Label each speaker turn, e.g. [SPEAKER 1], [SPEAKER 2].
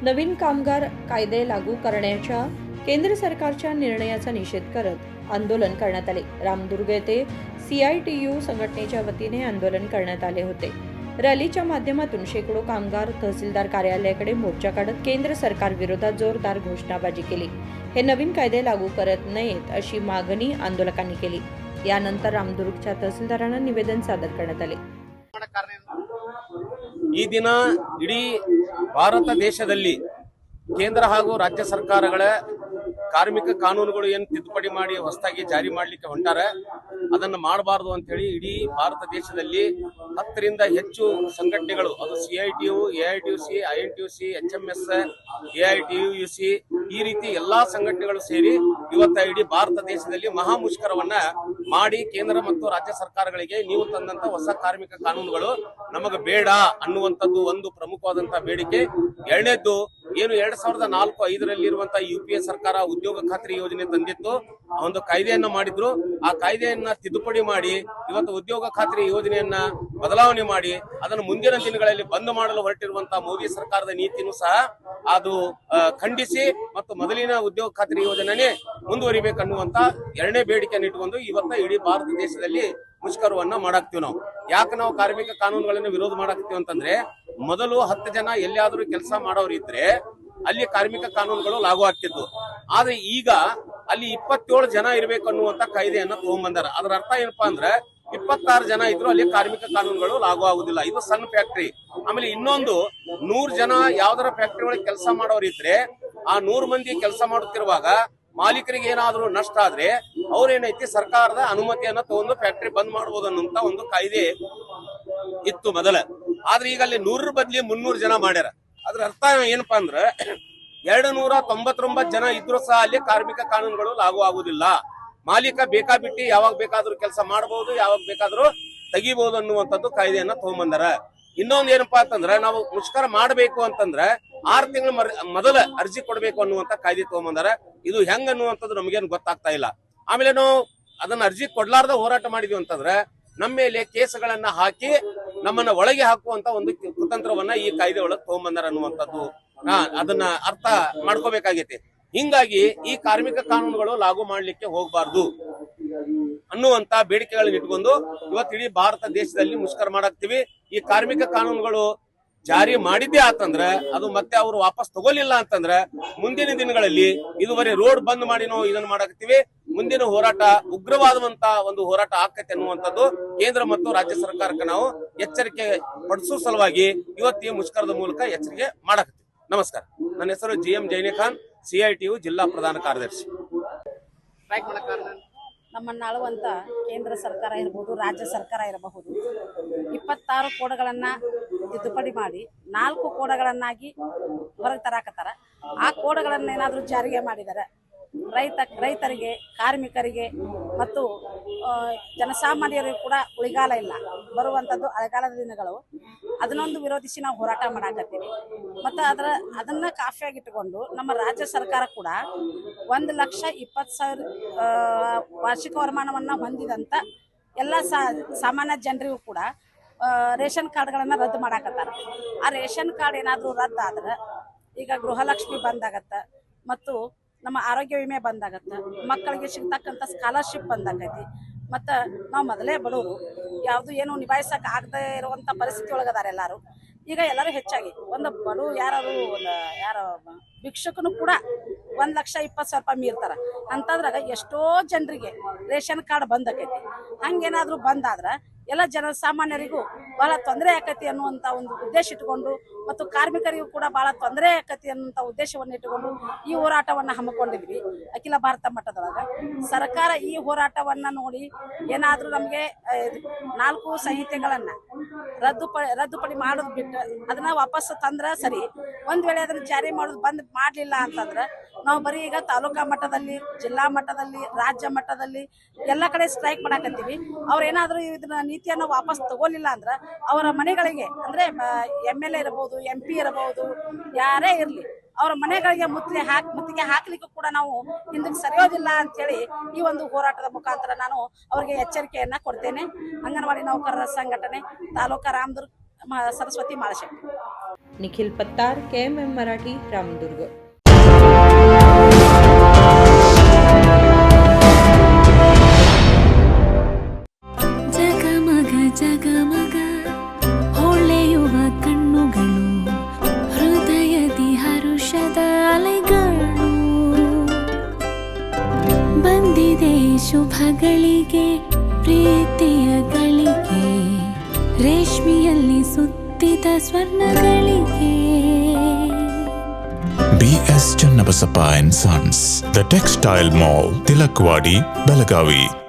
[SPEAKER 1] नवीन कामगार कायदे लागू करण्याच्या केंद्र सरकारच्या निर्णयाचा निषेध करत आंदोलन करण्यात आले। रामदुर्ग येथे CITU संघटनेच्या वतीने आंदोलन करण्यात आले होते। रॅलीच्या माध्यमातून शेकडो कामगार तहसीलदार कार्यालयाकडे मोर्चा काढत केंद्र सरकार विरोधात जोरदार घोषणाबाजी केली। हे नवीन कायदे लागू करत नाहीत अशी मागणी आंदोलकांनी केली। यानंतर रामदुर्गच्या तहसीलदारांना निवेदन सादर करण्यात आले।
[SPEAKER 2] ಈ ದಿನ ಇಡೀ ಭಾರತ ದೇಶದಲ್ಲಿ ಕೇಂದ್ರ ಹಾಗೂ ರಾಜ್ಯ ಸರ್ಕಾರಗಳ ಕಾರ್ಮಿಕ ಕಾನೂನುಗಳು ಏನು ತಿದ್ದುಪಡಿ ಮಾಡಿ ಹೊಸದಾಗಿ ಜಾರಿ ಮಾಡಲಿಕ್ಕೆ ಹೊಂಟಾರೆ ಅದನ್ನು ಮಾಡಬಾರದು ಅಂತ ಹೇಳಿ ಇಡೀ ಭಾರತ ದೇಶದಲ್ಲಿ 10 ರಿಂದ ಹೆಚ್ಚು ಸಂಘಟನೆಗಳು ಅದು CITU, AITUC, INTUC, HMS, AITUC ಈ ರೀತಿ ಎಲ್ಲಾ ಸಂಘಟನೆಗಳು ಸೇರಿ ಇವತ್ತು ಇಡೀ ಭಾರತ ದೇಶದಲ್ಲಿ ಮಹಾ ಮುಷ್ಕರವನ್ನ ಮಾಡಿ ಕೇಂದ್ರ ಮತ್ತು ರಾಜ್ಯ ಸರ್ಕಾರಗಳಿಗೆ ನೀವು ತಂದಂತ ಹೊಸ ಕಾರ್ಮಿಕ ಕಾನೂನುಗಳು ನಮಗೆ ಬೇಡ ಅನ್ನುವಂಥದ್ದು ಒಂದು ಪ್ರಮುಖವಾದಂತಹ ಬೇಡಿಕೆ। ಎರಡನೇದ್ದು ಏನು 2004-5 ಇರುವಂತಹ UPA ಸರ್ಕಾರ ಉದ್ಯೋಗ ಖಾತ್ರಿ ಯೋಜನೆ ತಂದಿತ್ತು, ಆ ಒಂದು ಕಾಯ್ದೆಯನ್ನ ಮಾಡಿದ್ರು। ಆ ಕಾಯ್ದೆಯನ್ನ ತಿದ್ದುಪಡಿ ಮಾಡಿ ಇವತ್ತು ಉದ್ಯೋಗ ಖಾತ್ರಿ ಯೋಜನೆಯನ್ನ ಬದಲಾವಣೆ ಮಾಡಿ ಅದನ್ನು ಮುಂದಿನ ದಿನಗಳಲ್ಲಿ ಬಂದ್ ಮಾಡಲು ಹೊರಟಿರುವಂತಹ ಮೋದಿ ಸರ್ಕಾರದ ನೀತಿನೂ ಸಹ ಅದು ಖಂಡಿಸಿ ಮತ್ತು ಮೊದಲಿನ ಉದ್ಯೋಗ ಖಾತ್ರಿ ಯೋಜನೆನೇ ಮುಂದುವರಿಬೇಕನ್ನುವಂತ ಎರಡನೇ ಬೇಡಿಕೆಯನ್ನು ಇಟ್ಟುಕೊಂಡು ಇವತ್ತ ಇಡೀ ಭಾರತ ದೇಶದಲ್ಲಿ ಮುಷ್ಕರವನ್ನ ಮಾಡಾಕ್ತಿವಿ ನಾವು। ಯಾಕೆ ನಾವು ಕಾರ್ಮಿಕ ಕಾನೂನುಗಳನ್ನು ವಿರೋಧ ಮಾಡಾಕ್ತಿವಿ ಅಂತಂದ್ರೆ, ಮೊದಲು 10 ಜನ ಎಲ್ಲಿಯಾದ್ರೂ ಕೆಲಸ ಮಾಡೋರು ಇದ್ರೆ ಅಲ್ಲಿ ಕಾರ್ಮಿಕ ಕಾನೂನುಗಳು ಲಾಗೂ ಆಗ್ತಿದ್ವು। ಆದ್ರೆ ಈಗ ಅಲ್ಲಿ 27 ಜನ ಇರಬೇಕು ಅನ್ನುವಂತ ಕಾಯ್ದೆಯನ್ನ ತಗೊಂಡ್ಬಂದಾರ। ಅದರ ಅರ್ಥ ಏನಪ್ಪಾ ಅಂದ್ರೆ 26 ಜನ ಇದ್ರು ಅಲ್ಲಿ ಕಾರ್ಮಿಕ ಕಾನೂನುಗಳು ಲಾಗೂ ಆಗುದಿಲ್ಲ। ಇದು ಸಣ್ಣ ಫ್ಯಾಕ್ಟರಿ। ಆಮೇಲೆ ಇನ್ನೊಂದು 100 ಜನ ಯಾವ್ದಾರ ಫ್ಯಾಕ್ಟರಿ ಒಳಗೆ ಕೆಲಸ ಮಾಡೋರು ಇದ್ರೆ ಆ 100 ಮಂದಿ ಕೆಲಸ ಮಾಡುತ್ತಿರುವಾಗ ಮಾಲೀಕರಿಗೆ ಏನಾದ್ರೂ ನಷ್ಟ ಆದ್ರೆ ಅವ್ರೇನೈತಿ ಸರ್ಕಾರದ ಅನುಮತಿಯನ್ನ ತಗೊಂಡು ಫ್ಯಾಕ್ಟರಿ ಬಂದ್ ಮಾಡಬಹುದು ಅನ್ನುವಂತ ಒಂದು ಕಾಯ್ದೆ ಇತ್ತು ಮೊದಲ। ಆದ್ರೆ ಈಗ ಅಲ್ಲಿ 100 ಬದಲಿ 300 ಜನ ಮಾಡ್ಯಾರ। ಅದ್ರ ಅರ್ಥ ಏನಪ್ಪಾ ಅಂದ್ರೆ 299 ಜನ ಇದ್ರು ಸಹ ಅಲ್ಲಿ ಕಾರ್ಮಿಕ ಕಾನೂನುಗಳು ಲಾಗೂ ಆಗುದಿಲ್ಲ। ಮಾಲೀಕ ಬೇಕಾಬಿಟ್ಟಿ ಯಾವಾಗ ಬೇಕಾದ್ರೂ ಕೆಲಸ ಮಾಡಬಹುದು, ಯಾವಾಗ ಬೇಕಾದ್ರೂ ತೆಗಿಬಹುದು ಅನ್ನುವಂಥದ್ದು ಕಾಯ್ದೆಯನ್ನ ತಗೊಂಡ್ಬಂದಾರ। ಇನ್ನೊಂದು ಏನಪ್ಪಾ ಅಂತಂದ್ರೆ, ನಾವು ಮುಷ್ಕರ ಮಾಡಬೇಕು ಅಂತಂದ್ರೆ 6 ತಿಂಗಳ ಮೊದಲ ಅರ್ಜಿ ಕೊಡಬೇಕು ಅನ್ನುವಂತ ಕಾಯ್ದೆ ತಗೊಂಡ್ಬಂದಾರ। ಇದು ಹೆಂಗ್ ಅನ್ನುವಂಥದ್ದು ನಮಗೇನು ಗೊತ್ತಾಗ್ತಾ ಇಲ್ಲ। ಆಮೇಲೆ ನಾವು ಅದನ್ನ ಅರ್ಜಿ ಕೊಡ್ಲಾರ್ದ ಹೋರಾಟ ಮಾಡಿದ್ವಿ ಅಂತಂದ್ರೆ ನಮ್ಮ ಮೇಲೆ ಕೇಸುಗಳನ್ನ ಹಾಕಿ ನಮ್ಮನ್ನ ಒಳಗೆ ಹಾಕುವಂತ ಒಂದು ಕುತಂತ್ರವನ್ನ ಈ ಕಾಯ್ದೆ ಒಳಗೆ ತಗೊಂಡ್ಬಂದಾರ ಅನ್ನುವಂಥದ್ದು ಅದನ್ನ ಅರ್ಥ ಮಾಡ್ಕೋಬೇಕಾಗೈತಿ। ಹಿಂಗಾಗಿ ಈ ಕಾರ್ಮಿಕ ಕಾನೂನುಗಳು ಲಾಗೂ ಮಾಡ್ಲಿಕ್ಕೆ ಹೋಗಬಾರ್ದು ಅನ್ನುವಂತ ಬೇಡಿಕೆಗಳನ್ನ ಇಟ್ಕೊಂಡು ಇವತ್ತು ಇಡೀ ಭಾರತ ದೇಶದಲ್ಲಿ ಮುಷ್ಕರ ಮಾಡಾಕ್ತಿವಿ। ಈ ಕಾರ್ಮಿಕ ಕಾನೂನುಗಳು ಜಾರಿ ಮಾಡಿದ್ದೇ ಆತಂದ್ರೆ ಅದು ಮತ್ತೆ ಅವರು ವಾಪಸ್ ತಗೊಳ್ಳಿಲ್ಲ ಅಂತಂದ್ರೆ ಮುಂದಿನ ದಿನಗಳಲ್ಲಿ ಇದುವರೆ ರೋಡ್ ಬಂದ್ ಮಾಡಿ ನಾವು ಇದನ್ನ ಮಾಡಾಕ್ತಿವಿ। ಮುಂದಿನ ಹೋರಾಟ ಉಗ್ರವಾದಂತ ಒಂದು ಹೋರಾಟ ಆಕೈತೆ ಅನ್ನುವಂಥದ್ದು ಕೇಂದ್ರ ಮತ್ತು ರಾಜ್ಯ ಸರ್ಕಾರಕ್ಕೆ ನಾವು ಎಚ್ಚರಿಕೆ ಪಡಿಸುವ ಸಲುವಾಗಿ ಇವತ್ತು ಈ ಮುಷ್ಕರದ ಮೂಲಕ ಎಚ್ಚರಿಕೆ ಮಾಡಾಕ್ತಿವಿ। ನಮಸ್ಕಾರ, ನನ್ನ ಹೆಸರು GM ಜೈನಿ-ಖಾನ್, CITU ಜಿಲ್ಲಾ ಪ್ರಧಾನ ಕಾರ್ಯದರ್ಶಿ।
[SPEAKER 3] ನಮ್ಮನ್ನು ಆಳುವಂಥ ಕೇಂದ್ರ ಸರ್ಕಾರ ಇರಬಹುದು, ರಾಜ್ಯ ಸರ್ಕಾರ ಇರಬಹುದು, 26 ಕೋಡ್ಗಳನ್ನು ತಿದ್ದುಪಡಿ ಮಾಡಿ 4 ಕೋಡ್ಗಳನ್ನಾಗಿ ಹೊರಗೆ ತರಾಕತ್ತಾರ। ಆ ಕೋಡ್ಗಳನ್ನು ಏನಾದರೂ ಜಾರಿಗೆ ಮಾಡಿದರೆ ರೈತರಿಗೆ, ಕಾರ್ಮಿಕರಿಗೆ ಮತ್ತು ಜನಸಾಮಾನ್ಯರಿಗೂ ಕೂಡ ಉಳಿಗಾಲ ಇಲ್ಲ। ಬರುವಂಥದ್ದು ಅಳಗಾಲದ ದಿನಗಳು, ಅದನ್ನೊಂದು ವಿರೋಧಿಸಿ ನಾವು ಹೋರಾಟ ಮಾಡಾಕತ್ತೀವಿ। ಮತ್ತು ಅದನ್ನು ಕಾಫಿಯಾಗಿಟ್ಟುಕೊಂಡು ನಮ್ಮ ರಾಜ್ಯ ಸರ್ಕಾರ ಕೂಡ 1,20,000 ವಾರ್ಷಿಕ ವರಮಾನವನ್ನು ಹೊಂದಿದಂಥ ಎಲ್ಲ ಸಾಮಾನ್ಯ ಜನರಿಗೂ ಕೂಡ ರೇಷನ್ ಕಾರ್ಡ್ಗಳನ್ನು ರದ್ದು ಮಾಡಾಕತ್ತಾರೆ। ಆ ರೇಷನ್ ಕಾರ್ಡ್ ಏನಾದರೂ ರದ್ದಾದ್ರೆ ಈಗ ಗೃಹಲಕ್ಷ್ಮಿ ಬಂದಾಗತ್ತೆ, ಮತ್ತು ನಮ್ಮ ಆರೋಗ್ಯ ವಿಮೆ ಬಂದಾಗತ್ತೆ, ಮಕ್ಕಳಿಗೆ ಸಿಗ್ತಕ್ಕಂಥ ಸ್ಕಾಲರ್ಶಿಪ್ ಬಂದಾಗೈತಿ। ಮತ್ತು ನಾವು ಮೊದಲೇ ಬಡವರು, ಯಾವುದು ಏನು ನಿಭಾಯಿಸಕ್ಕೆ ಆಗದೆ ಇರುವಂಥ ಪರಿಸ್ಥಿತಿ ಒಳಗದಾರೆ ಎಲ್ಲರೂ। ಈಗ ಎಲ್ಲರೂ ಹೆಚ್ಚಾಗಿ ಒಂದು ಯಾರು ಭಿಕ್ಷುಕನು ಕೂಡ 1,20,000 ರೂಪಾಯಿ ಮೀರ್ತಾರೆ ಅಂತಂದ್ರಾಗ ಎಷ್ಟೋ ಜನರಿಗೆ ರೇಷನ್ ಕಾರ್ಡ್ ಬಂದಾಕೈತಿ। ಹಂಗೇನಾದರೂ ಬಂದಾದ್ರೆ ಎಲ್ಲ ಜನಸಾಮಾನ್ಯರಿಗೂ ಬಹಳ ತೊಂದರೆ ಆಕತಿ ಅನ್ನುವಂಥ ಒಂದು ಉದ್ದೇಶ ಇಟ್ಟುಕೊಂಡು, ಮತ್ತು ಕಾರ್ಮಿಕರಿಗೂ ಕೂಡ ಬಹಳ ತೊಂದರೆ ಆಕತಿ ಅನ್ನುವಂಥ ಉದ್ದೇಶವನ್ನು ಇಟ್ಟುಕೊಂಡು ಈ ಹೋರಾಟವನ್ನು ಹಮ್ಮಿಕೊಂಡಿದ್ವಿ ಅಖಿಲ ಭಾರತ ಮಟ್ಟದೊಳಗೆ। ಸರ್ಕಾರ ಈ ಹೋರಾಟವನ್ನು ನೋಡಿ ಏನಾದರೂ ನಮಗೆ 4 ಸಂಹಿತೆಗಳನ್ನು ರದ್ದುಪಡಿ ಮಾಡೋದು ಬಿಟ್ಟು ಅದನ್ನ ವಾಪಸ್ ತಂದ್ರೆ ಸರಿ। ಒಂದು ವೇಳೆ ಅದನ್ನು ಜಾರಿ ಮಾಡೋದು ಬಂದ್ ಮಾಡಲಿಲ್ಲ ಅಂತಂದ್ರೆ ನಾವು ಬರೀ ಈಗ ತಾಲೂಕಾ ಮಟ್ಟದಲ್ಲಿ, ಜಿಲ್ಲಾ ಮಟ್ಟದಲ್ಲಿ, ರಾಜ್ಯ ಮಟ್ಟದಲ್ಲಿ ಎಲ್ಲ ಕಡೆ ಸ್ಟ್ರೈಕ್ ಮಾಡಾಕತ್ತೀವಿ। ಅವ್ರೇನಾದರೂ ಇದನ್ನ ನೀತಿಯನ್ನು ವಾಪಸ್ ತಗೊಳ್ಳಿಲ್ಲ ಅಂದ್ರೆ ಅವರ ಮನೆಗಳಿಗೆ, ಅಂದರೆ MLA ಇರಬಹುದು, MP ಇರಬಹುದು, ಯಾರೇ ಇರಲಿ, ಅವರ ಮನೆಗಳಿಗೆ ಮುತ್ತಿಗೆ ಹಾಕ್ಲಿಕ್ಕೂ ಕೂಡ ನಾವು ಹಿಂದಕ್ಕೆ ಸರಿಯೋದಿಲ್ಲ ಅಂತೇಳಿ ಈ ಒಂದು ಹೋರಾಟದ ಮುಖಾಂತರ ನಾನು ಅವರಿಗೆ ಎಚ್ಚರಿಕೆಯನ್ನ ಕೊಡ್ತೇನೆ। ಅಂಗನವಾಡಿ ನೌಕರರ ಸಂಘಟನೆ, ತಾಲೂಕಾ ರಾಮದುರ್ಗ, ಸರಸ್ವತಿ ಮಾಳಶೆಟ್ಟಿ।
[SPEAKER 1] निखिल पत्तार, KMM मराठी, रामदुर्ग.
[SPEAKER 4] ಜಗಮಗ ಜಗಮಗ ಹೊಳೆಯುವ ಕಣ್ಣುಗಳು, ಹೃದಯದಿ ಹರುಷದ ಅಲೆಗಳು. ಬಂದಿದೆ ಶುಭಗಳಿಗೆ, ಪ್ರೀತಿಯ ಗಳಿಗೆ, ರೇಷ್ಮೆಯಲ್ಲಿ ಸುತ್ತಿದ ಸ್ವರ್ಣಗಳಿಗೆ.
[SPEAKER 5] BS Channabasappa and Sons, The Textile Mall, Tilakwadi, Belagavi.